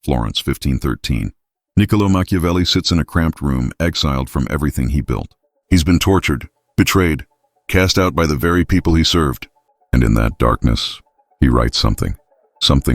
Florence, 1513. Niccolò Machiavelli sits in a cramped room, exiled from everything he built. He's been tortured, betrayed, cast out by the very people he served. And in that darkness, he writes something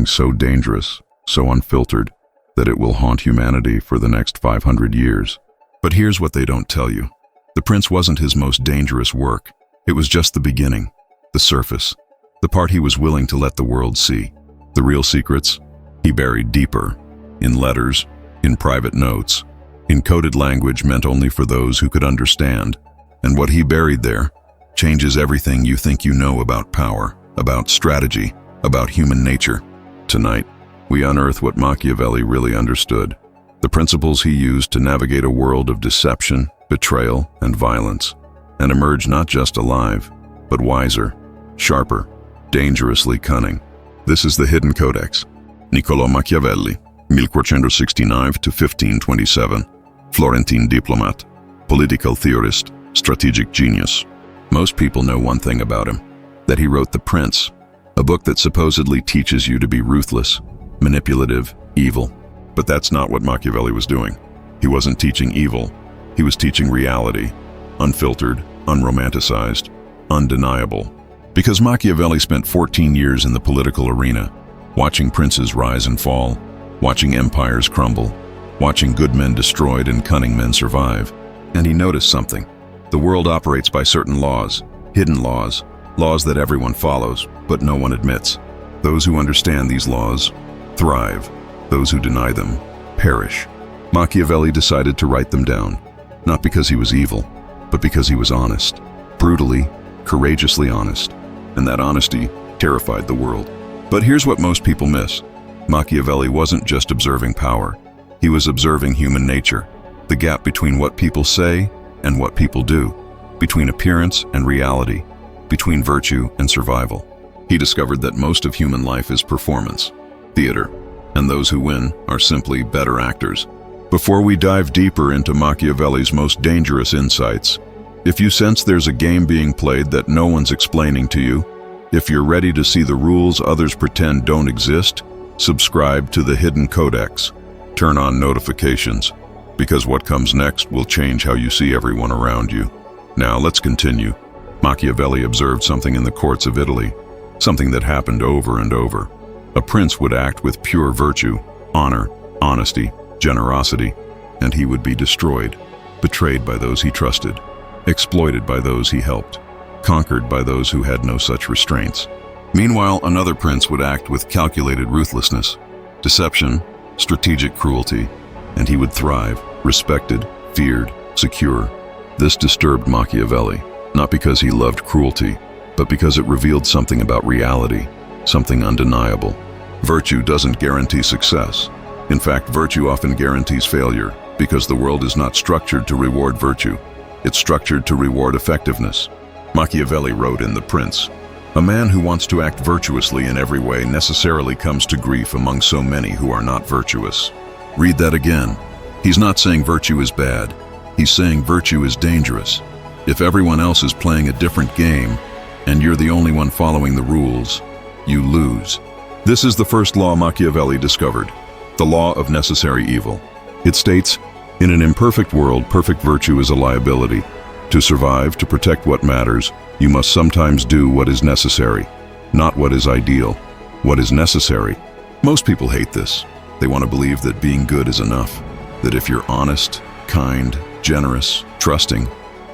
so dangerous, so unfiltered, that it will haunt humanity for the next 500 years. But here's what they don't tell you. The Prince wasn't his most dangerous work. It was just the beginning, the surface, the part he was willing to let the world see. The real secrets, he buried deeper, in letters, in private notes, in coded language meant only for those who could understand. And what he buried there changes everything you think you know about power, about strategy, about human nature. Tonight, we unearth what Machiavelli really understood, the principles he used to navigate a world of deception, betrayal, and violence, and emerge not just alive, but wiser, sharper, dangerously cunning. This is the Hidden Codex. Niccolò Machiavelli, 1469–1527, Florentine diplomat, political theorist, strategic genius. Most people know one thing about him, that he wrote The Prince, a book that supposedly teaches you to be ruthless, manipulative, evil. But that's not what Machiavelli was doing. He wasn't teaching evil. He was teaching reality, unfiltered, unromanticized, undeniable. Because Machiavelli spent 14 years in the political arena, watching princes rise and fall, watching empires crumble, watching good men destroyed and cunning men survive. And he noticed something. The world operates by certain laws, hidden laws, laws that everyone follows, but no one admits. Those who understand these laws thrive. Those who deny them perish. Machiavelli decided to write them down, not because he was evil, but because he was honest, brutally, courageously honest. And that honesty terrified the world. But here's what most people miss. Machiavelli wasn't just observing power. He was observing human nature, the gap between what people say and what people do, between appearance and reality, between virtue and survival. He discovered that most of human life is performance, theater, and those who win are simply better actors. Before we dive deeper into Machiavelli's most dangerous insights, if you sense there's a game being played that no one's explaining to you, if you're ready to see the rules others pretend don't exist, subscribe to the Hidden Codex. Turn on notifications, because what comes next will change how you see everyone around you. Now let's continue. Machiavelli observed something in the courts of Italy, something that happened over and over. A prince would act with pure virtue, honor, honesty, generosity, and he would be destroyed, betrayed by those he trusted, exploited by those he helped, conquered by those who had no such restraints. Meanwhile, another prince would act with calculated ruthlessness, deception, strategic cruelty, and he would thrive, respected, feared, secure. This disturbed Machiavelli, not because he loved cruelty, but because it revealed something about reality, something undeniable. Virtue doesn't guarantee success. In fact, virtue often guarantees failure, because the world is not structured to reward virtue. It's structured to reward effectiveness. Machiavelli wrote in The Prince, "A man who wants to act virtuously in every way necessarily comes to grief among so many who are not virtuous." Read that again. He's not saying virtue is bad. He's saying virtue is dangerous. If everyone else is playing a different game, and you're the only one following the rules, you lose. This is the first law Machiavelli discovered, the law of necessary evil. It states, in an imperfect world, perfect virtue is a liability. To survive, to protect what matters, you must sometimes do what is necessary, not what is ideal, what is necessary. Most people hate this. They want to believe that being good is enough, that if you're honest, kind, generous, trusting,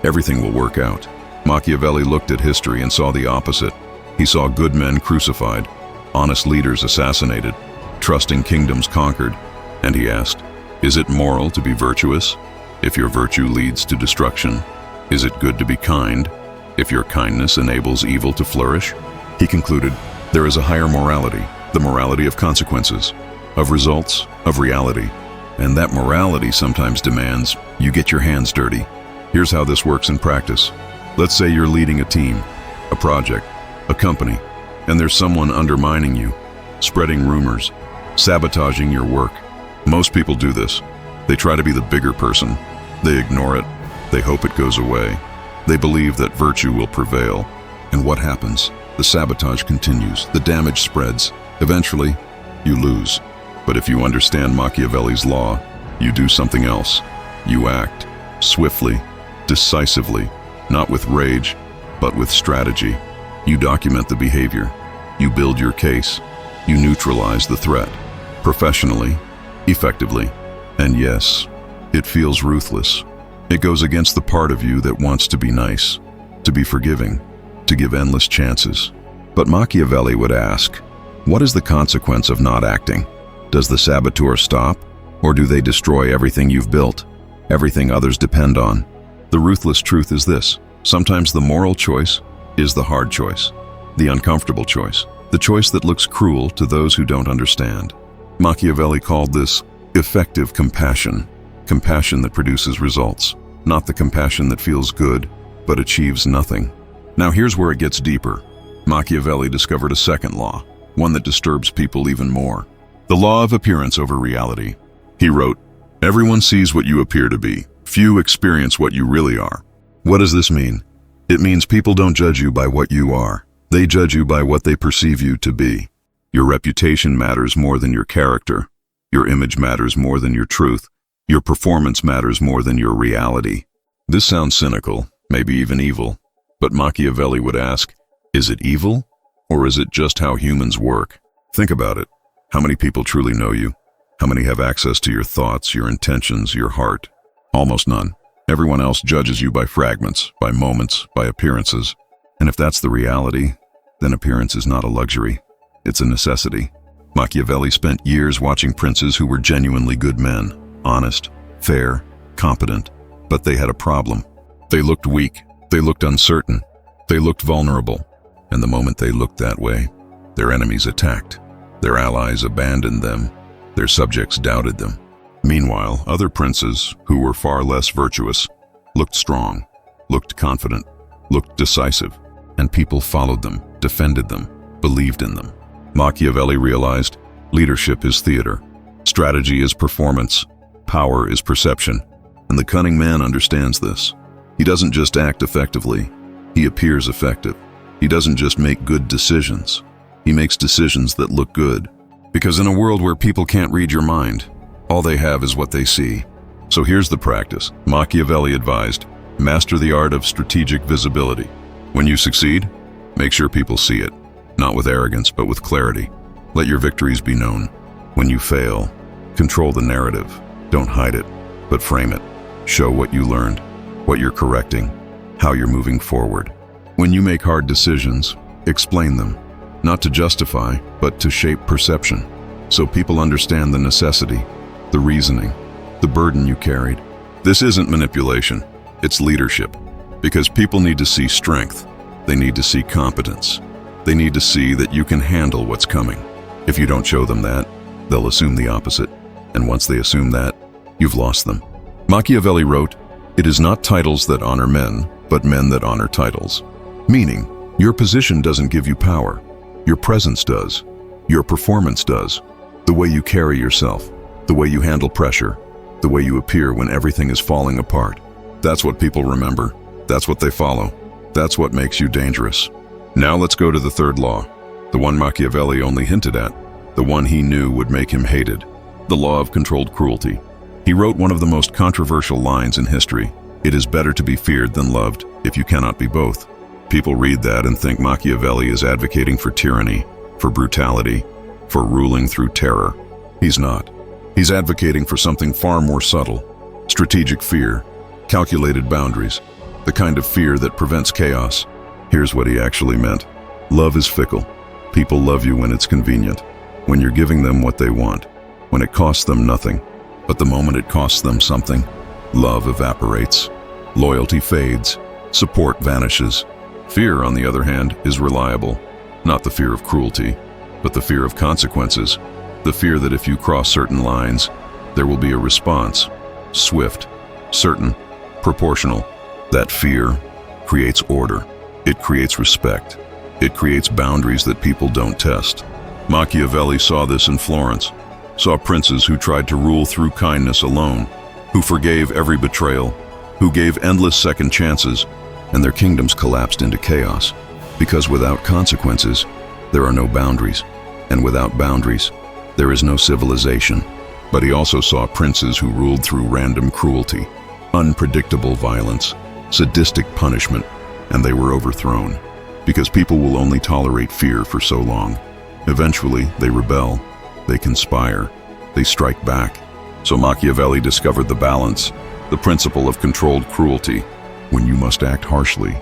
everything will work out. Machiavelli looked at history and saw the opposite. He saw good men crucified, honest leaders assassinated, trusting kingdoms conquered, and he asked, is it moral to be virtuous if your virtue leads to destruction? Is it good to be kind if your kindness enables evil to flourish? He concluded, there is a higher morality, the morality of consequences, of results, of reality. And that morality sometimes demands you get your hands dirty. Here's how this works in practice. Let's say you're leading a team, a project, a company, and there's someone undermining you, spreading rumors, sabotaging your work. Most people do this. They try to be the bigger person. They ignore it. They hope it goes away. They believe that virtue will prevail. And what happens? The sabotage continues. The damage spreads. Eventually, you lose. But if you understand Machiavelli's law, you do something else. You act swiftly, decisively, not with rage, but with strategy. You document the behavior. You build your case. You neutralize the threat. Professionally, effectively. And yes, it feels ruthless. It goes against the part of you that wants to be nice, to be forgiving, to give endless chances. But Machiavelli would ask, what is the consequence of not acting? Does the saboteur stop? Or do they destroy everything you've built, everything others depend on? The ruthless truth is this: sometimes the moral choice is the hard choice, the uncomfortable choice, the choice that looks cruel to those who don't understand. Machiavelli called this effective compassion, compassion that produces results, not the compassion that feels good but achieves nothing. Now here's where it gets deeper. Machiavelli discovered a second law, one that disturbs people even more: the law of appearance over reality. He wrote, "Everyone sees what you appear to be. Few experience what you really are." What does this mean? It means people don't judge you by what you are. They judge you by what they perceive you to be. Your reputation matters more than your character. Your image matters more than your truth. Your performance matters more than your reality. This sounds cynical, maybe even evil. But Machiavelli would ask, is it evil? Or is it just how humans work? Think about it. How many people truly know you? How many have access to your thoughts, your intentions, your heart? Almost none. Everyone else judges you by fragments, by moments, by appearances. And if that's the reality, then appearance is not a luxury. It's a necessity. Machiavelli spent years watching princes who were genuinely good men, honest, fair, competent, but they had a problem. They looked weak. They looked uncertain. They looked vulnerable. And the moment they looked that way, their enemies attacked. Their allies abandoned them. Their subjects doubted them. Meanwhile, other princes, who were far less virtuous, looked strong, looked confident, looked decisive, and people followed them, defended them, believed in them. Machiavelli realized leadership is theater, strategy is performance, power is perception, and the cunning man understands this. He doesn't just act effectively, he appears effective. He doesn't just make good decisions, he makes decisions that look good. Because in a world where people can't read your mind, all they have is what they see. So here's the practice. Machiavelli advised, master the art of strategic visibility. When you succeed, make sure people see it, not with arrogance, but with clarity. Let your victories be known. When you fail, control the narrative. Don't hide it, but frame it. Show what you learned, what you're correcting, how you're moving forward. When you make hard decisions, explain them, not to justify, but to shape perception, so people understand the necessity, the reasoning, the burden you carried. This isn't manipulation, it's leadership. Because people need to see strength, they need to see competence, they need to see that you can handle what's coming. If you don't show them that, they'll assume the opposite, and once they assume that, you've lost them. Machiavelli wrote, "It is not titles that honor men, but men that honor titles." Meaning, your position doesn't give you power. Your presence does. Your performance does. The way you carry yourself, the way you handle pressure, the way you appear when everything is falling apart. That's what people remember. That's what they follow. That's what makes you dangerous. Now let's go to the third law, the one Machiavelli only hinted at, the one he knew would make him hated, the law of controlled cruelty. He wrote one of the most controversial lines in history: "It is better to be feared than loved, if you cannot be both." People read that and think Machiavelli is advocating for tyranny, for brutality, for ruling through terror. He's not. He's advocating for something far more subtle: strategic fear, calculated boundaries, the kind of fear that prevents chaos. Here's what he actually meant. Love is fickle. People love you when it's convenient, when you're giving them what they want, when it costs them nothing. But the moment it costs them something, love evaporates, loyalty fades, support vanishes. Fear, on the other hand, is reliable. Not the fear of cruelty, but the fear of consequences. The fear that if you cross certain lines, there will be a response. Swift, certain, proportional. That fear creates order. It creates respect. It creates boundaries that people don't test. Machiavelli saw this in Florence, saw princes who tried to rule through kindness alone, who forgave every betrayal, who gave endless second chances, and their kingdoms collapsed into chaos. Because without consequences, there are no boundaries. And without boundaries, There is no civilization. But he also saw princes who ruled through random cruelty, unpredictable violence, sadistic punishment, and they were overthrown. Because people will only tolerate fear for so long. Eventually, they rebel, they conspire, they strike back. So Machiavelli discovered the balance, the principle of controlled cruelty. When you must act harshly,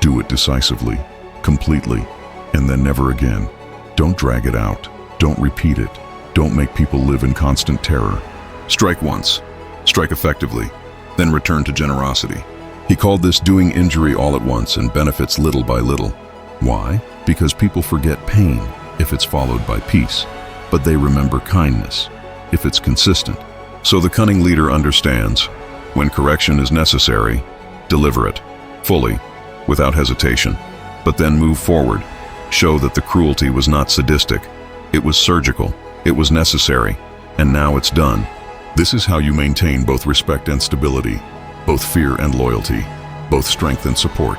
do it decisively, completely, and then never again. Don't drag it out. Don't repeat it. Don't make people live in constant terror. Strike once, strike effectively, then return to generosity. He called this doing injury all at once and benefits little by little. Why? Because people forget pain if it's followed by peace, but they remember kindness if it's consistent. So the cunning leader understands, when correction is necessary, deliver it, fully, without hesitation, but then move forward. Show that the cruelty was not sadistic, it was surgical, it was necessary, and now it's done. This is how you maintain both respect and stability, both fear and loyalty, both strength and support.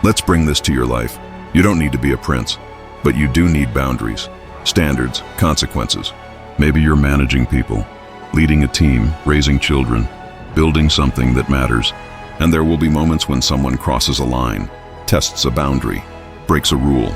Let's bring this to your life. You don't need to be a prince, but you do need boundaries, standards, consequences. Maybe you're managing people, leading a team, raising children, building something that matters, and there will be moments when someone crosses a line, tests a boundary, breaks a rule.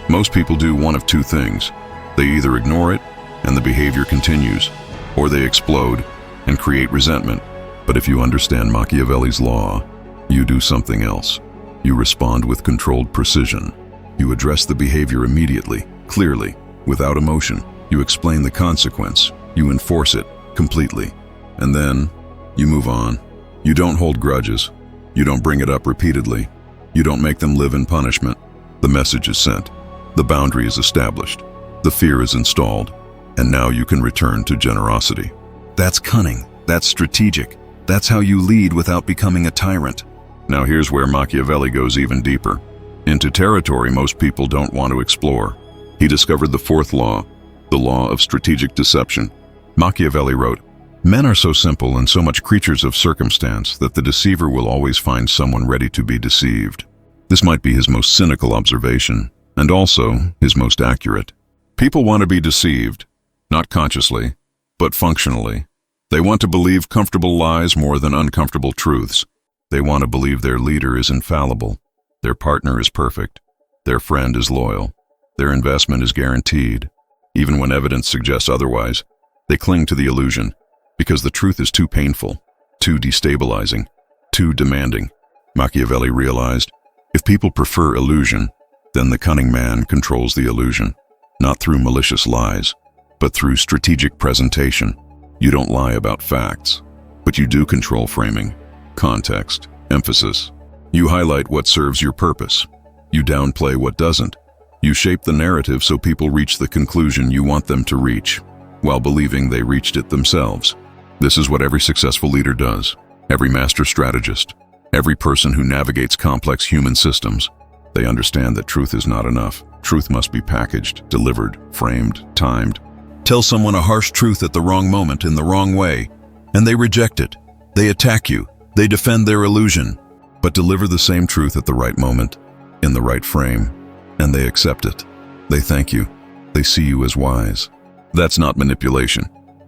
Most people do one of two things. They either ignore it, and the behavior continues, or they explode and create resentment. But if you understand Machiavelli's law, you do something else. You respond with controlled precision. You address the behavior immediately, clearly, without emotion. You explain the consequence. You enforce it completely. And then, you move on. You don't hold grudges. You don't bring it up repeatedly. You don't make them live in punishment. The message is sent. The boundary is established. The fear is installed. And now you can return to generosity. That's cunning. That's strategic. That's how you lead without becoming a tyrant. Now here's where Machiavelli goes even deeper, into territory most people don't want to explore. He discovered the fourth law, the law of strategic deception. Machiavelli wrote, "Men are so simple and so much creatures of circumstance that the deceiver will always find someone ready to be deceived." This might be his most cynical observation, and also his most accurate. People want to be deceived, not consciously, but functionally. They want to believe comfortable lies more than uncomfortable truths. They want to believe their leader is infallible, their partner is perfect, their friend is loyal, their investment is guaranteed. Even when evidence suggests otherwise, they cling to the illusion because the truth is too painful, too destabilizing, too demanding. Machiavelli realized, if people prefer illusion, then the cunning man controls the illusion, not through malicious lies, but through strategic presentation. You don't lie about facts, but you do control framing, context, emphasis. You highlight what serves your purpose. You downplay what doesn't. You shape the narrative so people reach the conclusion you want them to reach, while believing they reached it themselves. This is what every successful leader does, every master strategist, every person who navigates complex human systems. They understand that truth is not enough. Truth must be packaged, delivered, framed, timed. Tell someone a harsh truth at the wrong moment in the wrong way, and they reject it. They attack you. They defend their illusion. But deliver the same truth at the right moment, in the right frame, and they accept it. They thank you. They see you as wise. That's not manipulation.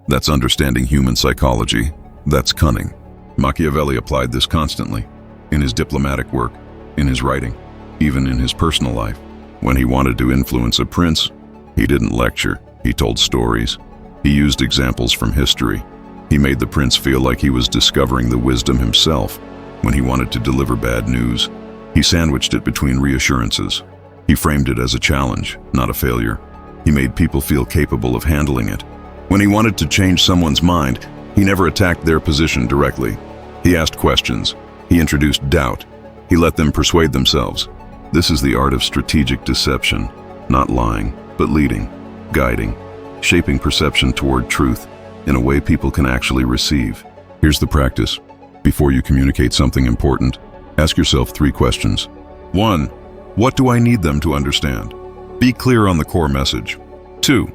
That's understanding human psychology. That's cunning. Machiavelli applied this constantly, in his diplomatic work, in his writing, even in his personal life. When he wanted to influence a prince, he didn't lecture. He told stories. He used examples from history. He made the prince feel like he was discovering the wisdom himself. When he wanted to deliver bad news, he sandwiched it between reassurances. He framed it as a challenge, not a failure. He made people feel capable of handling it. When he wanted to change someone's mind, he never attacked their position directly. He asked questions. He introduced doubt. He let them persuade themselves. This is the art of strategic deception, not lying, but leading, guiding, shaping perception toward truth in a way people can actually receive. Here's the practice. Before you communicate something important, ask yourself 3 questions. 1. What do I need them to understand? Be clear on the core message. 2.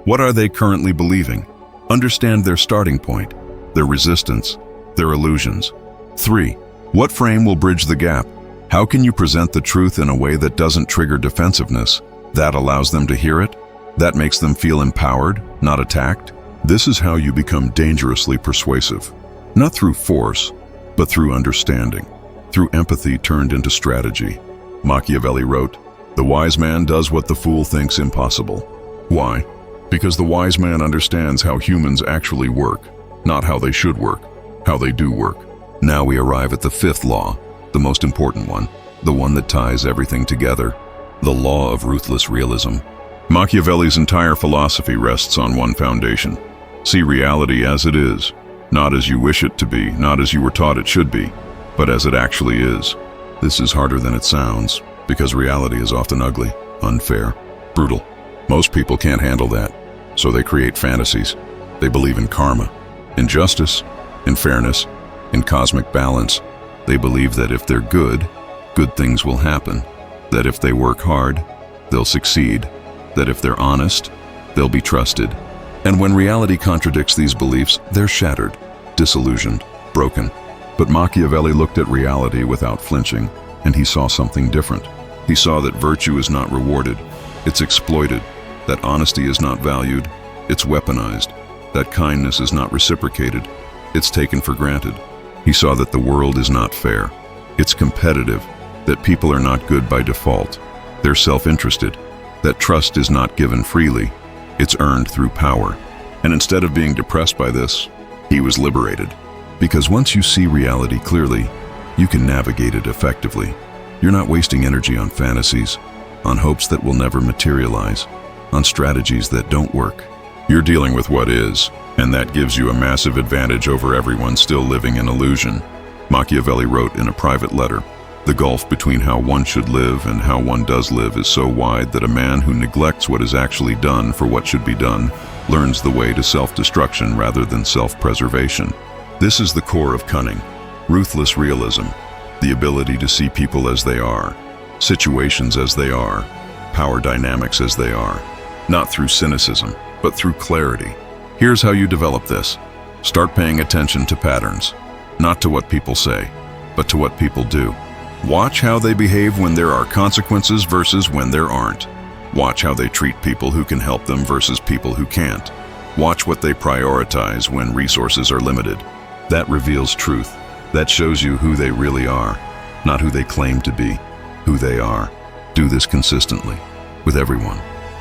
What are they currently believing? Understand their starting point, their resistance, their illusions. 3. What frame will bridge the gap? How can you present the truth in a way that doesn't trigger defensiveness, that allows them to hear it? That makes them feel empowered, not attacked. This is how you become dangerously persuasive. Not through force, but through understanding, through empathy turned into strategy. Machiavelli wrote, "The wise man does what the fool thinks impossible." Why? Because the wise man understands how humans actually work, not how they should work, how they do work. Now we arrive at the fifth law, the most important one, the one that ties everything together, the law of ruthless realism. Machiavelli's entire philosophy rests on one foundation. See reality as it is, not as you wish it to be, not as you were taught it should be, but as it actually is. This is harder than it sounds, because reality is often ugly, unfair, brutal. Most people can't handle that, so they create fantasies. They believe in karma, in justice, in fairness, in cosmic balance. They believe that if they're good, good things will happen. That if they work hard, they'll succeed. That if they're honest, they'll be trusted. And when reality contradicts these beliefs, they're shattered, disillusioned, broken. But Machiavelli looked at reality without flinching, and he saw something different. He saw that virtue is not rewarded, it's exploited. That honesty is not valued, it's weaponized. That kindness is not reciprocated, it's taken for granted. He saw that the world is not fair, it's competitive. That people are not good by default, they're self-interested. That trust is not given freely, it's earned through power. And instead of being depressed by this, he was liberated. Because once you see reality clearly, you can navigate it effectively. You're not wasting energy on fantasies, on hopes that will never materialize, on strategies that don't work. You're dealing with what is, and that gives you a massive advantage over everyone still living in illusion. Machiavelli wrote in a private letter, "The gulf between how one should live and how one does live is so wide that a man who neglects what is actually done for what should be done learns the way to self-destruction rather than self-preservation." This is the core of cunning, ruthless realism, the ability to see people as they are, situations as they are, power dynamics as they are, not through cynicism, but through clarity. Here's how you develop this. Start paying attention to patterns, not to what people say, but to what people do. Watch how they behave when there are consequences versus when there aren't. Watch how they treat people who can help them versus people who can't. Watch what they prioritize when resources are limited. That reveals truth. That shows you who they really are, not who they claim to be, who they are. Do this consistently, with everyone,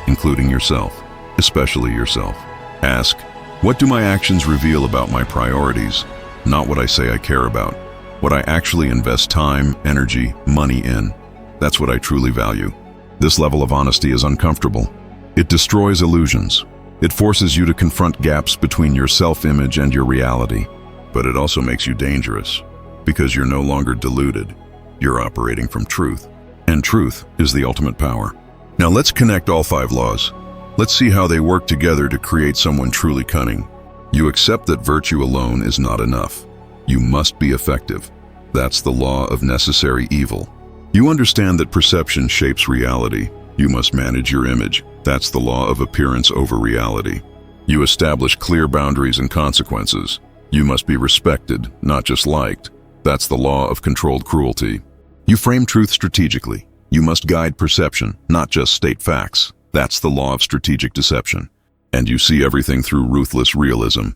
including yourself, especially yourself. Ask, what do my actions reveal about my priorities? Not what I say I care about. What I actually invest time, energy, money in. That's what I truly value. This level of honesty is uncomfortable. It destroys illusions. It forces you to confront gaps between your self-image and your reality. But it also makes you dangerous, because you're no longer deluded. You're operating from truth. And truth is the ultimate power. Now let's connect all 5 laws. Let's see how they work together to create someone truly cunning. You accept that virtue alone is not enough. You must be effective. That's the law of necessary evil. You understand that perception shapes reality. You must manage your image. That's the law of appearance over reality. You establish clear boundaries and consequences. You must be respected, not just liked. That's the law of controlled cruelty. You frame truth strategically. You must guide perception, not just state facts. That's the law of strategic deception. And you see everything through ruthless realism.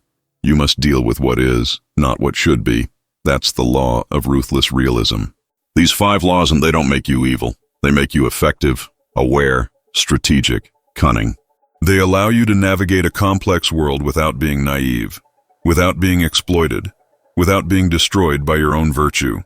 You must deal with what is, not what should be. That's the law of ruthless realism. These 5 laws, and they don't make you evil. They make you effective, aware, strategic, cunning. They allow you to navigate a complex world without being naive, without being exploited, without being destroyed by your own virtue.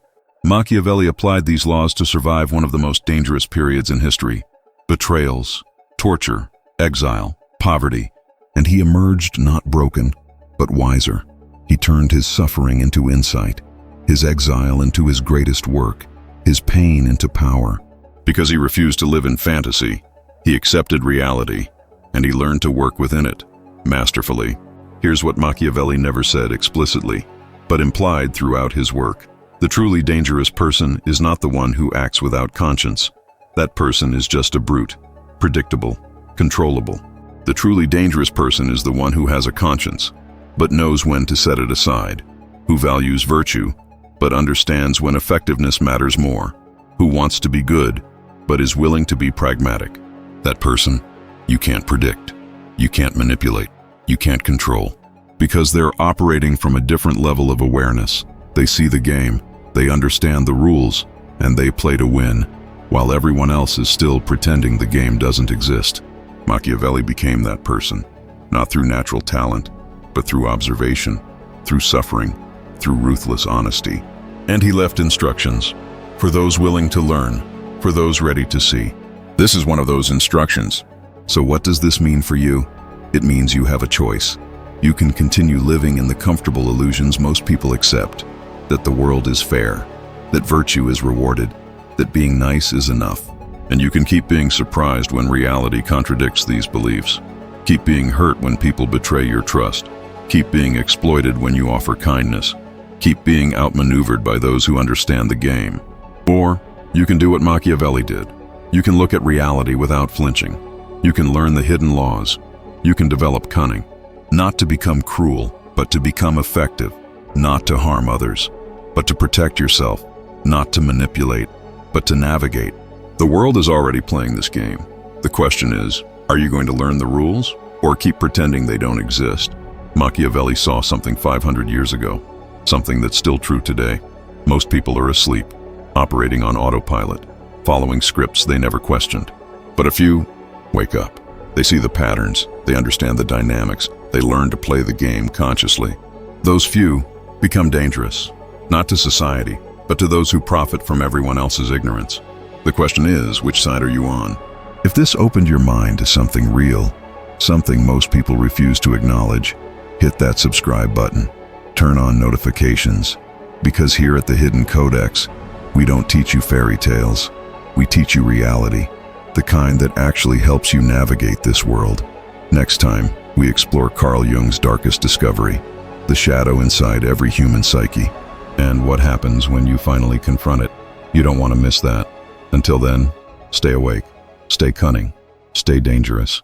Machiavelli applied these laws to survive one of the most dangerous periods in history: betrayals, torture, exile, poverty, and he emerged not broken, but wiser. He turned his suffering into insight, his exile into his greatest work, his pain into power. Because he refused to live in fantasy, he accepted reality, and he learned to work within it, masterfully. Here's what Machiavelli never said explicitly, but implied throughout his work. The truly dangerous person is not the one who acts without conscience. That person is just a brute, predictable, controllable. The truly dangerous person is the one who has a conscience, but knows when to set it aside, who values virtue, but understands when effectiveness matters more, who wants to be good, but is willing to be pragmatic. That person You can't predict. You can't manipulate. You can't control. Because they're operating from a different level of awareness. They see the game, they understand the rules, and they play to win, while everyone else is still pretending the game doesn't exist. Machiavelli became that person, not through natural talent, but through observation, through suffering, through ruthless honesty. And he left instructions for those willing to learn, for those ready to see. This is one of those instructions. So what does this mean for you? It means you have a choice. You can continue living in the comfortable illusions most people accept, that the world is fair, that virtue is rewarded, that being nice is enough. And you can keep being surprised when reality contradicts these beliefs. Keep being hurt when people betray your trust. Keep being exploited when you offer kindness. Keep being outmaneuvered by those who understand the game. Or you can do what Machiavelli did. You can look at reality without flinching. You can learn the hidden laws. You can develop cunning. Not to become cruel, but to become effective. Not to harm others, but to protect yourself. Not to manipulate, but to navigate. The world is already playing this game. The question is, are you going to learn the rules or keep pretending they don't exist? Machiavelli saw something 500 years ago, something that's still true today. Most people are asleep, operating on autopilot, following scripts they never questioned. But a few wake up. They see the patterns, they understand the dynamics, they learn to play the game consciously. Those few become dangerous, not to society, but to those who profit from everyone else's ignorance. The question is, which side are you on? If this opened your mind to something real, something most people refuse to acknowledge, hit that subscribe button. Turn on notifications, because here at the Hidden Codex, we don't teach you fairy tales. We teach you reality, the kind that actually helps you navigate this world. Next time, we explore Carl Jung's darkest discovery, the shadow inside every human psyche, and what happens when you finally confront it. You don't want to miss that. Until then, stay awake, stay cunning, stay dangerous.